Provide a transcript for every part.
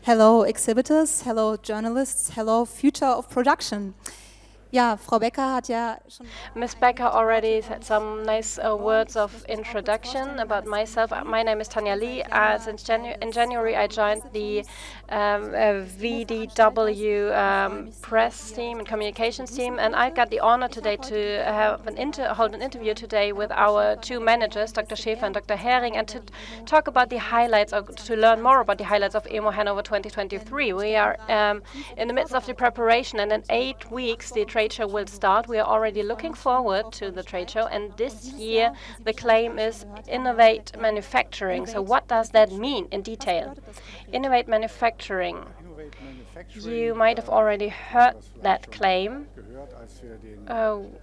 Hello exhibitors, hello journalists, hello future of production. Ja, Frau Becker hat ja schon Ms. Becker already said some nice words of introduction about myself. My name is Tanja Lee. Since in January, I joined the VDW press team and communications team, and I got the honor today to have hold an interview today with our two managers, Dr. Schäfer and Dr. Heering, and to talk about the highlights, or to learn more about the highlights of EMO Hannover 2023. We are in the midst of the preparation, and in 8 weeks, the trade show will start. We are already looking forward to the trade show, and this year the claim is Innovate Manufacturing. So what does that mean in detail? Innovate Manufacturing. You might have already heard that claim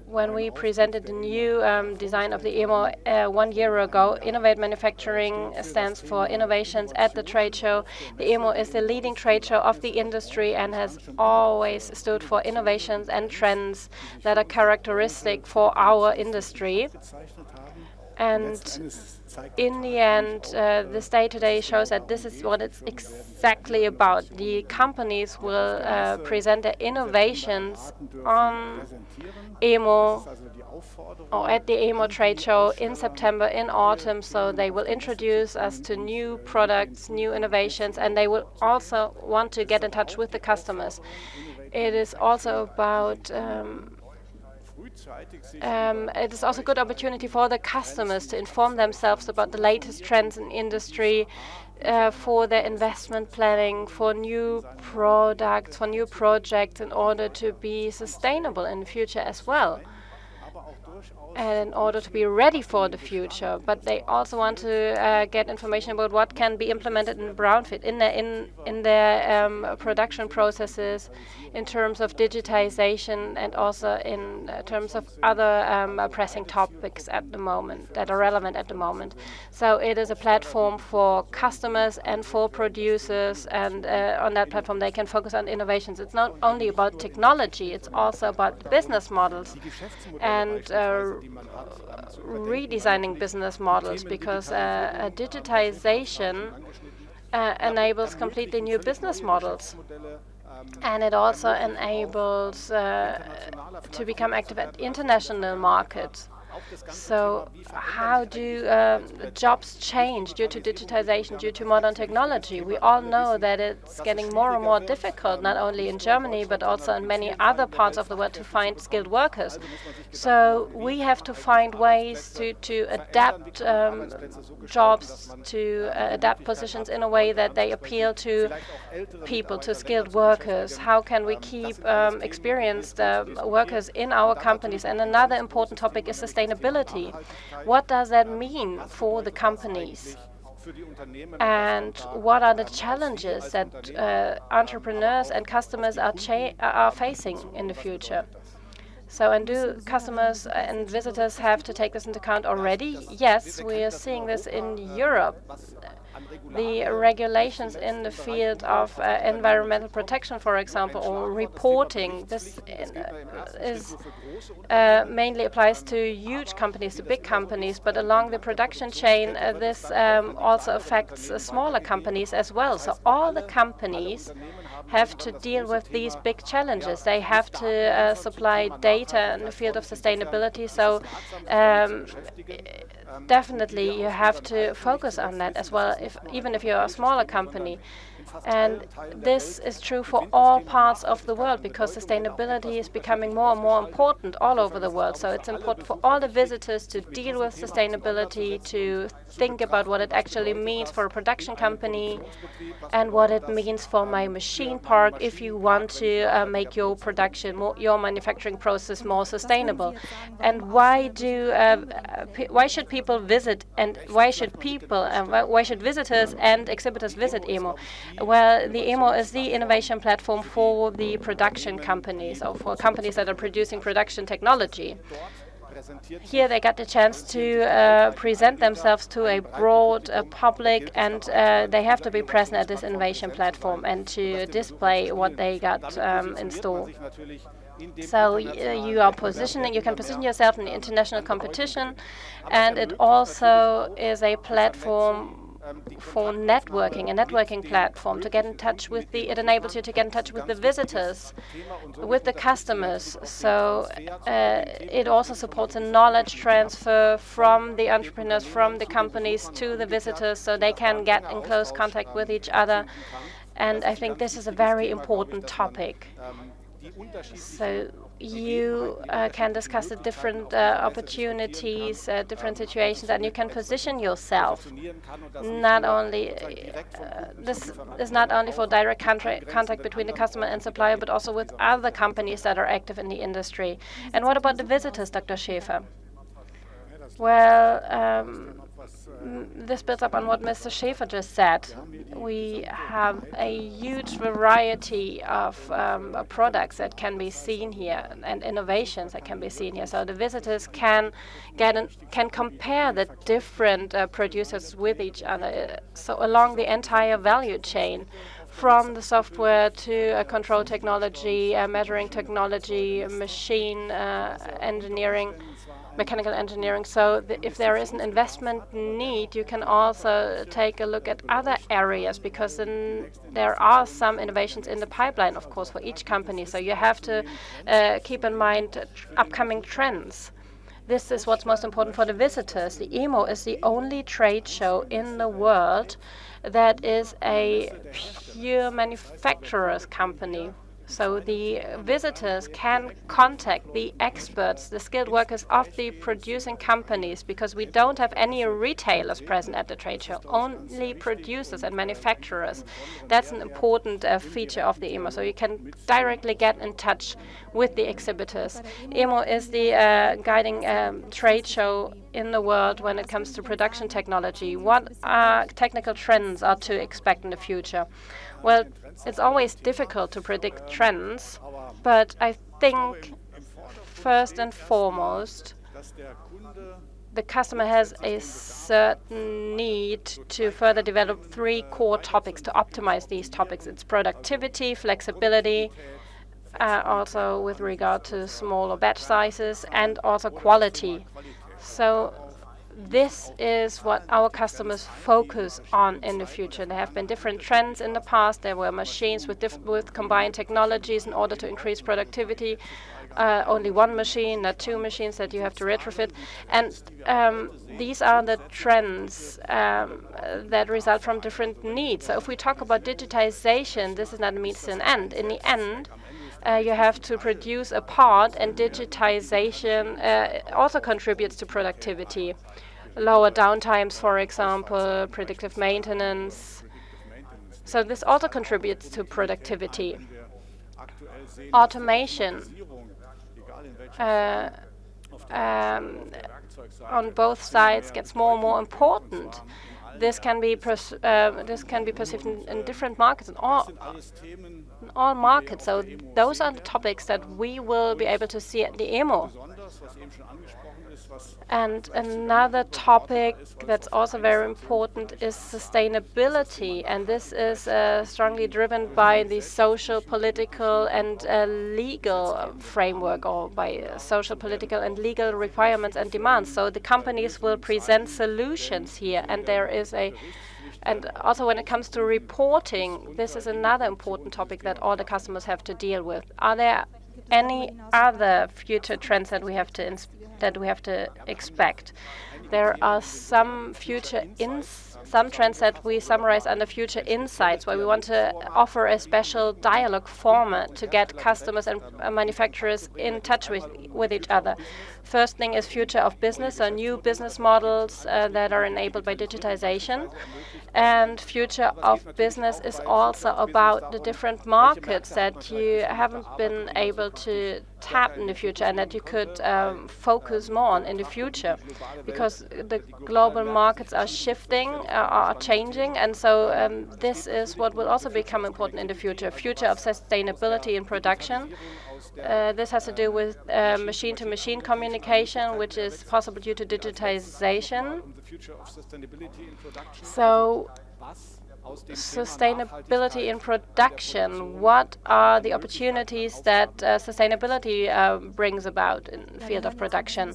when we presented the new design of the EMO 1 year ago. Innovate Manufacturing stands for innovations at the trade show. The EMO is the leading trade show of the industry and has always stood for innovations and trends that are characteristic for our industry. And in the end, this day today shows that this is what it's exactly about. The companies will present their innovations on EMO or at the EMO trade show in September, in autumn. So they will introduce us to new products, new innovations, and they will also want to get in touch with the customers. It is also about it is also a good opportunity for the customers to inform themselves about the latest trends in industry, for their investment planning, for new products, for new projects, in order to be sustainable in the future as well, and in order to be ready for the future. But they also want to get information about what can be implemented in brownfield in their production processes, in terms of digitization, and also in terms of other pressing topics at the moment that are relevant at the moment. So it is a platform for customers and for producers, and on that platform they can focus on innovations. It's not only about technology, it's also about business models and redesigning business models, because digitization enables completely new business models. And it also enables to become active at international markets. So how do jobs change due to digitization, due to modern technology? We all know that it's getting more and more difficult, not only in Germany, but also in many other parts of the world, to find skilled workers. So we have to find ways to adapt jobs, to adapt positions in a way that they appeal to people, to skilled workers. How can we keep experienced workers in our companies? And another important topic is sustainability. What does that mean for the companies? And what are the challenges that entrepreneurs and customers are facing in the future? So, and do customers and visitors have to take this into account already? Yes, we are seeing this in Europe. The regulations in the field of environmental protection, for example, or reporting, this is mainly applies to huge companies, to big companies, but along the production chain, this also affects smaller companies as well. So all the companies have to deal with these big challenges. They have to supply data in the field of sustainability. So definitely you have to focus on that as well, even if you're a smaller company. And this is true for all parts of the world, because sustainability is becoming more and more important all over the world. So it's important for all the visitors to deal with sustainability, to think about what it actually means for a production company and what it means for my machine park if you want to make your production, your manufacturing process more sustainable. And why should people visit, and why should visitors and exhibitors visit EMO? Well, the EMO is the innovation platform for the production companies, or for companies that are producing production technology. Here they got the chance to present themselves to a broad public, and they have to be present at this innovation platform and to display what they got in store. So you can position yourself in the international competition, and it also is a platform for networking, a networking platform to get in touch with it enables you to get in touch with the visitors, with the customers. So it also supports a knowledge transfer from the entrepreneurs, from the companies to the visitors, so they can get in close contact with each other. And I think this is a very important topic. So you can discuss the different opportunities, different situations, and you can position yourself. Not only this is not only for direct contact between the customer and supplier, but also with other companies that are active in the industry. And what about the visitors, Dr. Schäfer? Well, this builds up on what Mr. Schäfer just said. We have a huge variety of products that can be seen here and innovations that can be seen here. So the visitors can compare the different producers with each other. So along the entire value chain, from the software to control technology, measuring technology, machine engineering, mechanical engineering. So if there is an investment need, you can also take a look at other areas, because then there are some innovations in the pipeline, of course, for each company. So you have to keep in mind upcoming trends. This is what's most important for the visitors. The EMO is the only trade show in the world that is a pure manufacturer's company. So the visitors can contact the experts, the skilled workers of the producing companies, because we don't have any retailers present at the trade show, only producers and manufacturers. That's an important feature of the EMO. So you can directly get in touch with the exhibitors. EMO is the guiding trade show in the world when it comes to production technology. What technical trends are to expect in the future? Well, it's always difficult to predict trends, but I think first and foremost, the customer has a certain need to further develop 3 core topics to optimize these topics. It's productivity, flexibility, also with regard to smaller batch sizes, and also quality. So this is what our customers focus on in the future. There have been different trends in the past. There were machines with combined technologies in order to increase productivity. Only one machine, not 2 machines that you have to retrofit. And these are the trends that result from different needs. So if we talk about digitization, this is not a means to an end. In the end, you have to produce a part, and digitization also contributes to productivity. Lower downtimes, for example, predictive maintenance. So this also contributes to productivity. Automation on both sides gets more and more important. This can be perceived in different markets, in all markets. So those are the topics that we will be able to see at the EMO. And another topic that's also very important is sustainability, and this is strongly driven by the social, political, and legal framework, or by social, political, and legal requirements and demands. So the companies will present solutions here, and and also when it comes to reporting, this is another important topic that all the customers have to deal with. Are there any other future trends that we have to expect? There are some some trends that we summarize under future insights, where we want to offer a special dialogue format to get customers and manufacturers in touch with each other. First thing is future of business, so new business models that are enabled by digitization. And future of business is also about the different markets that you haven't been able to tap in the future, and that you could focus more on in the future, because the global markets are shifting, are changing, and so this is what will also become important in the future. Future of sustainability in production. This has to do with machine-to-machine communication, which is possible due to digitization. So, sustainability in production. What are the opportunities that sustainability brings about in the field of production?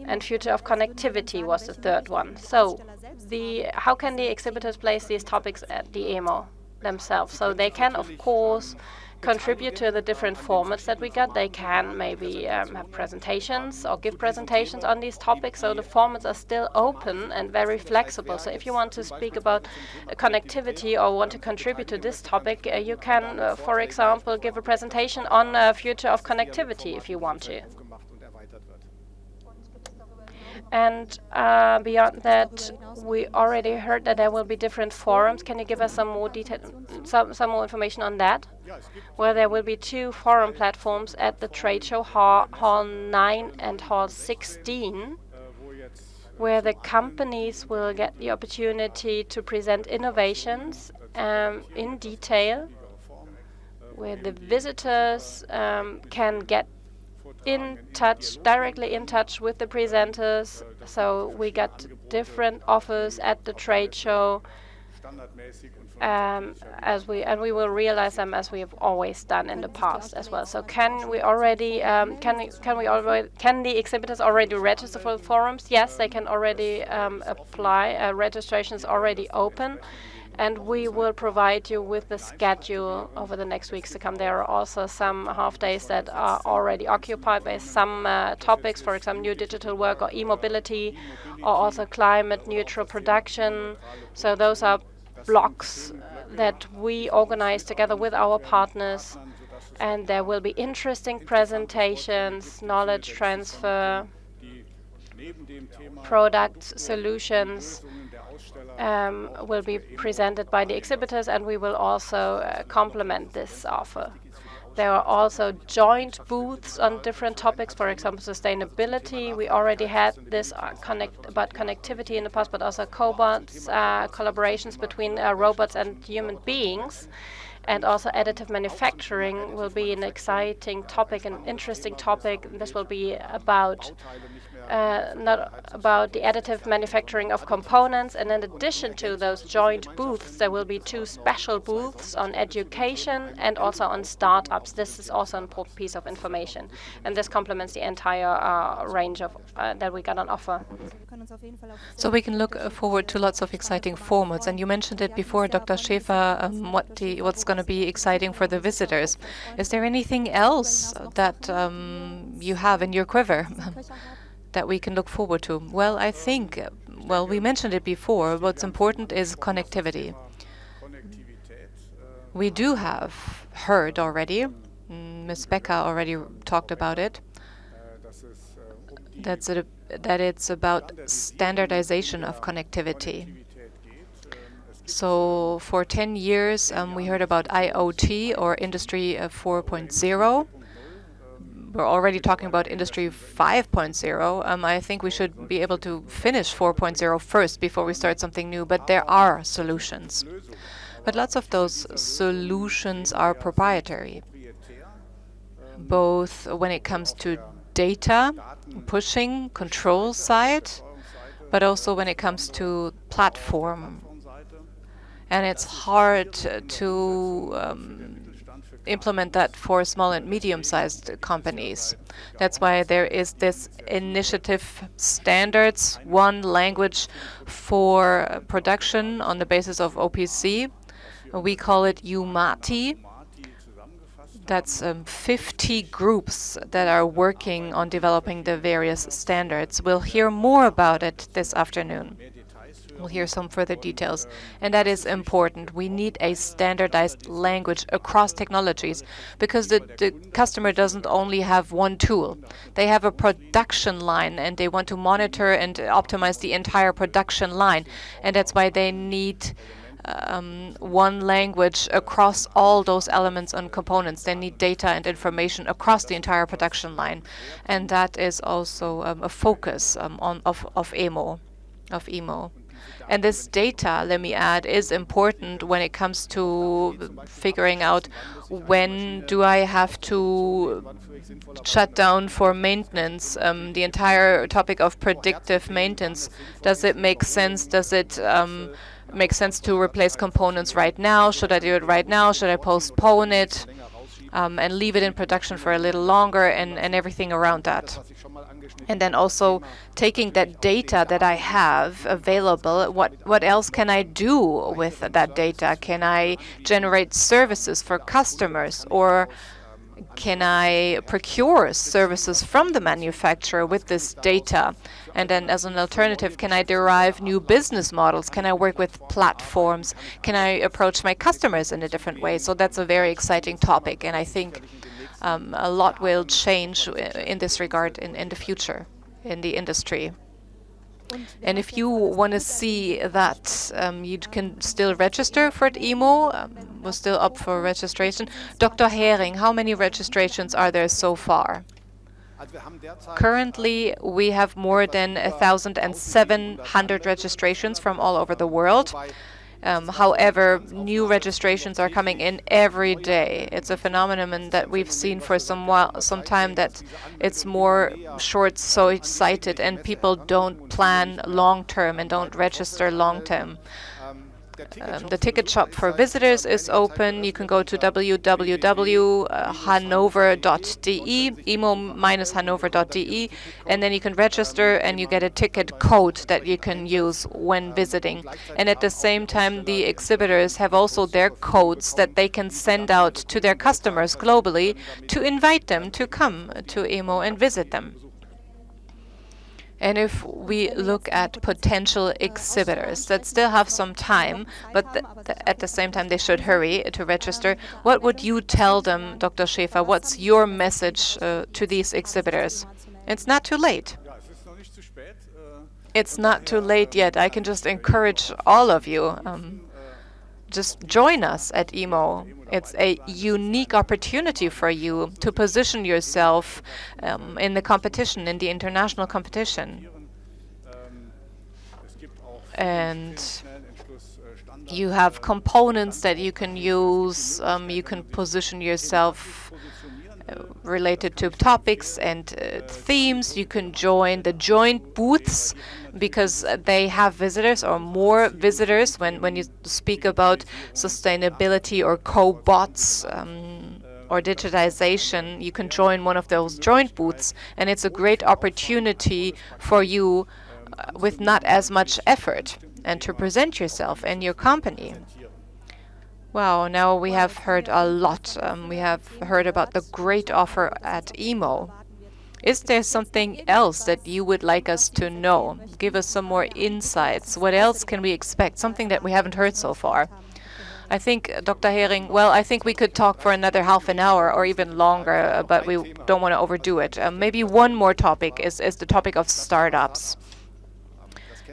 And future of connectivity was the third one. So how can the exhibitors place these topics at the EMO themselves? So they can, of course, contribute to the different formats that we got. They can maybe have presentations or give presentations on these topics. So the formats are still open and very flexible. So if you want to speak about connectivity or want to contribute to this topic, you can, for example, give a presentation on the future of connectivity if you want to. And beyond that, we already heard that there will be different forums. Can you give us some more detail, some more information on that? Well, there will be 2 forum platforms at the trade show, Hall 9 and Hall 16, where the companies will get the opportunity to present innovations in detail, where the visitors can get directly in touch with the presenters. So we got different offers at the trade show, and we will realize them as we have always done in the past as well. So can the exhibitors already register for the forums? Yes, they can already apply. Registration is already open. And we will provide you with the schedule over the next weeks to come. There are also some half days that are already occupied by some topics, for example, new digital work or e-mobility, or also climate neutral production. So those are blocks that we organize together with our partners. And there will be interesting presentations, knowledge transfer, products, solutions will be presented by the exhibitors, and we will also complement this offer. There are also joint booths on different topics, for example, sustainability. We already had this about connectivity in the past, but also cobots, collaborations between robots and human beings. And also additive manufacturing will be an exciting topic, an interesting topic. This will be about not about the additive manufacturing of components. And in addition to those joint booths, there will be 2 special booths on education and also on startups. This is also an important piece of information. And this complements the entire range of that we got on offer. So we can look forward to lots of exciting formats. And you mentioned it before, Dr. Schäfer, what's going to be exciting for the visitors. Is there anything else that you have in your quiver that we can look forward to? Well, I think, we mentioned it before. What's important is connectivity. We do have heard already, Ms. Becker already talked about it, that it's about standardization of connectivity. So for 10 years, we heard about IoT or Industry 4.0. We're already talking about Industry 5.0. I think we should be able to finish 4.0 first before we start something new, but there are solutions. But lots of those solutions are proprietary, both when it comes to data, pushing, control side, but also when it comes to platform. And it's hard to implement that for small and medium-sized companies. That's why there is this initiative standards, one language for production on the basis of OPC. We call it UMATI. That's 50 groups that are working on developing the various standards. We'll hear more about it this afternoon. We'll hear some further details. And that is important. We need a standardized language across technologies because the customer doesn't only have one tool. They have a production line and they want to monitor and optimize the entire production line. And that's why they need one language across all those elements and components. They need data and information across the entire production line. And that is also a focus of EMO. And this data, let me add, is important when it comes to figuring out when do I have to shut down for maintenance. The entire topic of predictive maintenance, does it make sense? Does it make sense to replace components right now? Should I do it right now? Should I postpone it? and leave it in production for a little longer and everything around that. And then also taking that data that I have available, what else can I do with that data? Can I generate services for customers, or can I procure services from the manufacturer with this data? And then as an alternative, can I derive new business models? Can I work with platforms? Can I approach my customers in a different way? So that's a very exciting topic, and I think a lot will change in this regard in the future in the industry. And if you want to see that, you can still register for the EMO. We're still up for registration. Dr. Heering, how many registrations are there so far? Currently, we have more than 1,700 registrations from all over the world. However, new registrations are coming in every day. It's a phenomenon that we've seen for some time, that it's more short-sighted and people don't plan long-term and don't register long-term. The ticket shop for visitors is open. You can go to www.hannover.de, emo-hannover.de, and then you can register and you get a ticket code that you can use when visiting. And at the same time, the exhibitors have also their codes that they can send out to their customers globally to invite them to come to EMO and visit them. And if we look at potential exhibitors that still have some time, but at the same time they should hurry to register, what would you tell them, Dr. Schäfer? What's your message to these exhibitors? It's not too late. It's not too late yet. I can just encourage all of you. Just join us at EMO. It's a unique opportunity for you to position yourself in the competition, in the international competition. And you have components that you can use. You can position yourself related to topics and themes. You can join the joint booths because they have visitors or more visitors when you speak about sustainability or cobots or digitization. You can join one of those joint booths, and it's a great opportunity for you with not as much effort and to present yourself and your company. Wow, now we have heard a lot. We have heard about the great offer at EMO. Is there something else that you would like us to know? Give us some more insights. What else can we expect? Something that we haven't heard so far. I think, Dr. Heering, well, I think we could talk for another half an hour or even longer, but we don't want to overdo it. Maybe one more topic is the topic of startups.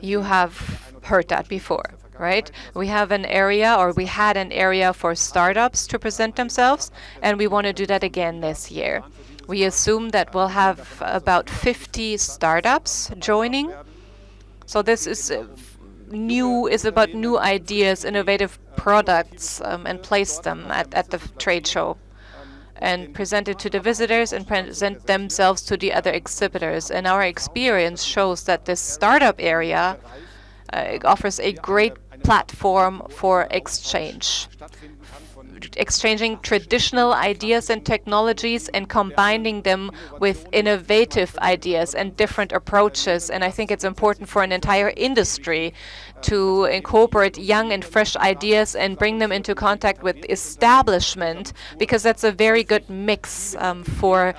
You have heard that before, right? We have an area, or we had an area for startups to present themselves, and we want to do that again this year. We assume that we'll have about 50 startups joining. So this is about new ideas, innovative products, and place them at the trade show and present it to the visitors and present themselves to the other exhibitors. And our experience shows that this startup area offers a great platform for exchanging traditional ideas and technologies and combining them with innovative ideas and different approaches. And I think it's important for an entire industry to incorporate young and fresh ideas and bring them into contact with establishment, because that's a very good mix for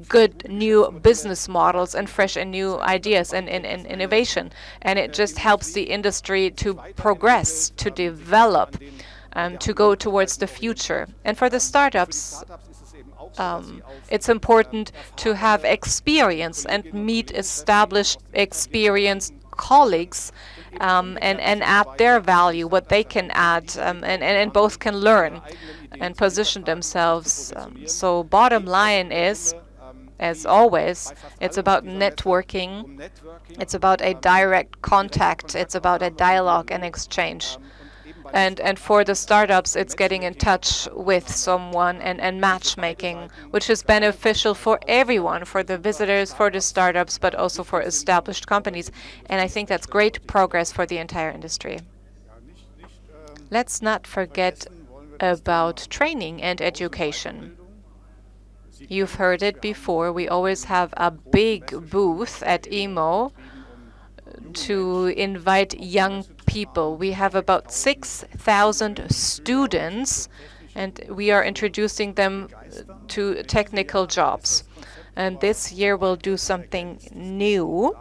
good new business models and fresh and new ideas and innovation. And it just helps the industry to progress, to develop, to go towards the future. And for the startups, it's important to have experience and meet established, experienced colleagues and add their value, what they can add, and both can learn and position themselves. So bottom line is, as always, it's about networking. It's about a direct contact. It's about a dialogue and exchange. And for the startups, it's getting in touch with someone and matchmaking, which is beneficial for everyone, for the visitors, for the startups, but also for established companies. And I think that's great progress for the entire industry. Let's not forget about training and education. You've heard it before. We always have a big booth at EMO to invite young people. We have about 6,000 students, and we are introducing them to technical jobs. And this year we'll do something new,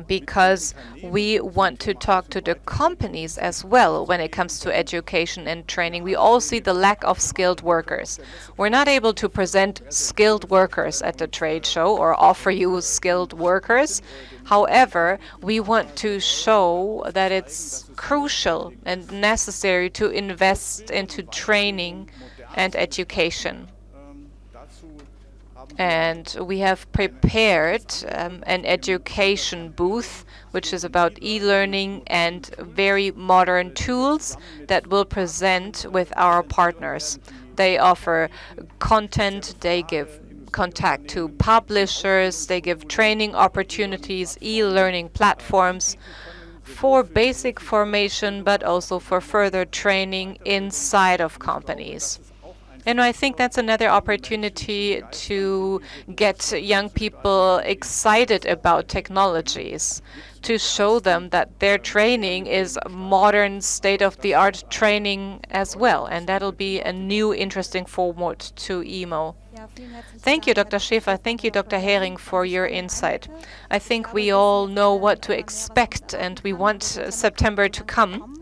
because we want to talk to the companies as well when it comes to education and training. We all see the lack of skilled workers. We're not able to present skilled workers at the trade show or offer you skilled workers. However, we want to show that it's crucial and necessary to invest into training and education. And we have prepared an education booth, which is about e-learning and very modern tools that we'll present with our partners. They offer content, they give contact to publishers, they give training opportunities, e-learning platforms for basic formation, but also for further training inside of companies. And I think that's another opportunity to get young people excited about technologies, to show them that their training is modern, state-of-the-art training as well. And that'll be a new, interesting forward to EMO. Thank you, Dr. Schäfer. Thank you, Dr. Heering, for your insight. I think we all know what to expect, and we want September to come.